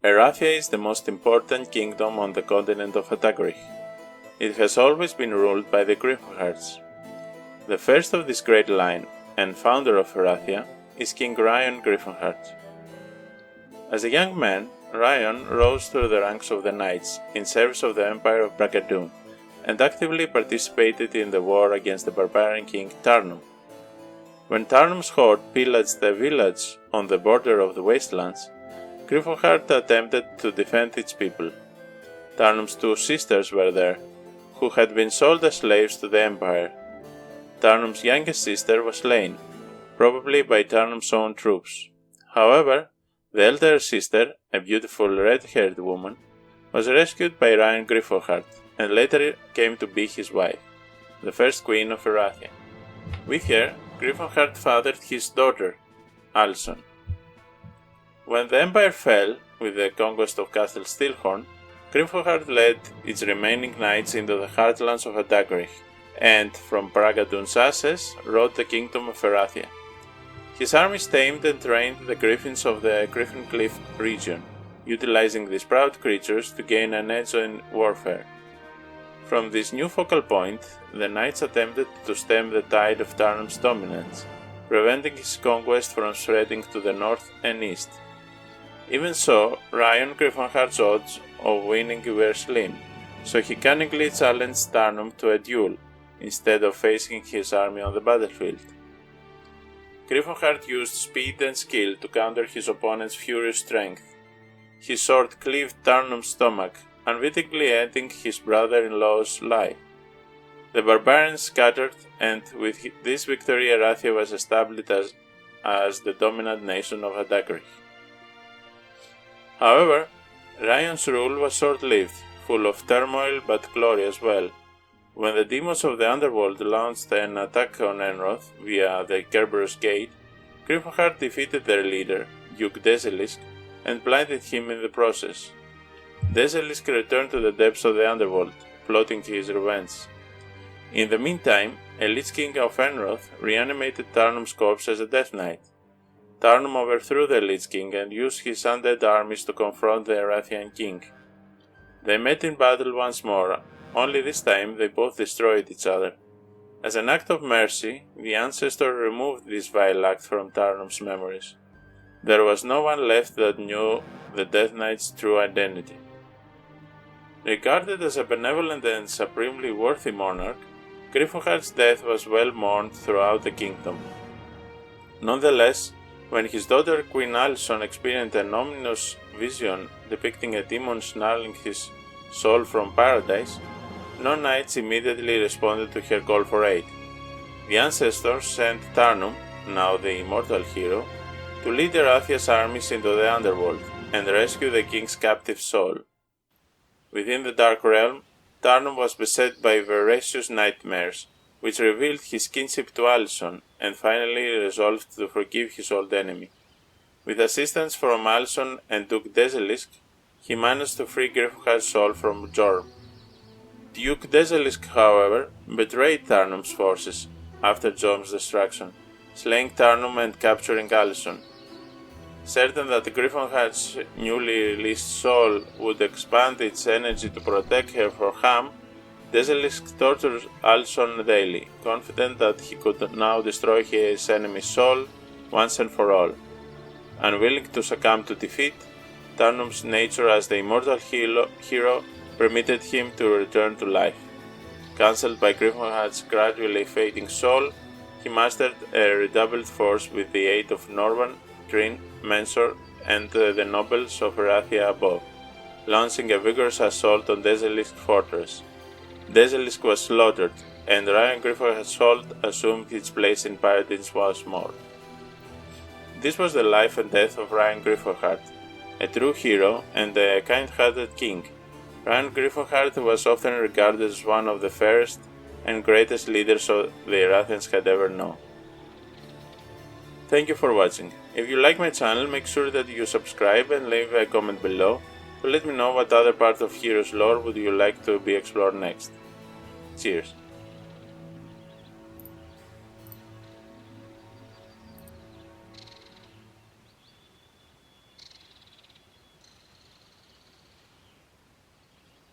Erathia is the most important kingdom on the continent of Atagrich. It has always been ruled by the Griffenhearts. The first of this great line, and founder of Erathia, is King Rion Griffenheart. As a young man, Rion rose through the ranks of the knights in service of the Empire of Brigadoon, and actively participated in the war against the barbarian king Tarnum. When Tarnum's horde pillaged the village on the border of the Wastelands, Griffenheart attempted to defend its people. Tarnum's two sisters were there, who had been sold as slaves to the Empire. Tarnum's youngest sister was slain, probably by Tarnum's own troops. However, the elder sister, a beautiful red-haired woman, was rescued by Rion Griffenheart, and later came to be his wife, the first queen of Erathia. With her, Griffenheart fathered his daughter, Alison. When the Empire fell, with the conquest of Castle Steelhorn, Griffenheart led its remaining knights into the heartlands of Atagrich, and, from Brigadoon's ashes, rode the kingdom of Erathia. His armies tamed and trained the griffins of the Griffencliff region, utilizing these proud creatures to gain an edge in warfare. From this new focal point, the knights attempted to stem the tide of Tarnum's dominance, preventing his conquest from spreading to the north and east. Even so, Rion Griffenheart's odds of winning were slim, so he cunningly challenged Tarnum to a duel, instead of facing his army on the battlefield. Griffenheart used speed and skill to counter his opponent's furious strength. His sword cleaved Tarnum's stomach, unwittingly ending his brother-in-law's life. The barbarians scattered, and with this victory Erathia was established as the dominant nation of Atagrich. However, Rion's rule was short-lived, full of turmoil but glory as well. When the demons of the underworld launched an attack on Enroth via the Kerberos Gate, Griffenheart defeated their leader, Duke Deselisk, and blinded him in the process. Deselisk returned to the depths of the underworld, plotting his revenge. In the meantime, a Lich King of Enroth reanimated Tarnum's corpse as a Death Knight. Tarnum overthrew the Lich King and used his undead armies to confront the Erathian king. They met in battle once more, only this time they both destroyed each other. As an act of mercy, the ancestor removed this vile act from Tarnum's memories. There was no one left that knew the Death Knight's true identity. Regarded as a benevolent and supremely worthy monarch, Griffenheart's death was well mourned throughout the kingdom. Nonetheless, when his daughter Queen Alison experienced an ominous vision depicting a demon snarling his soul from paradise, no knights immediately responded to her call for aid. The ancestors sent Tarnum, now the immortal hero, to lead Erathia's armies into the underworld and rescue the king's captive soul. Within the Dark Realm, Tarnum was beset by voracious nightmares, which revealed his kinship to Alison and finally resolved to forgive his old enemy. With assistance from Alison and Duke Deselisk, he managed to free Griffenheart's soul from Jorm. Duke Deselisk, however, betrayed Tarnum's forces after Jorm's destruction, slaying Tarnum and capturing Alison. Certain that Griffenheart's newly released soul would expand its energy to protect her from harm, Deselisk tortured Alison daily, confident that he could now destroy his enemy's soul once and for all. Unwilling to succumb to defeat, Tarnum's nature as the immortal hero permitted him to return to life. Cancelled by Griffenheart's gradually fading soul, he mastered a redoubled force with the aid of Norvan, Trin, Mensor, and the nobles of Erathia above, launching a vigorous assault on Deselisk fortress. Deselisk was slaughtered, and Rion Griffenheart's soul assumed its place in Paradise once more. This was the life and death of Rion Griffenheart, a true hero and a kind-hearted king. Rion Griffenheart was often regarded as one of the fairest and greatest leaders the Erathians had ever known. Thank you for watching. If you like my channel, make sure that you subscribe and leave a comment below to let me know what other part of Heroes lore would you like to be explored next. Cheers!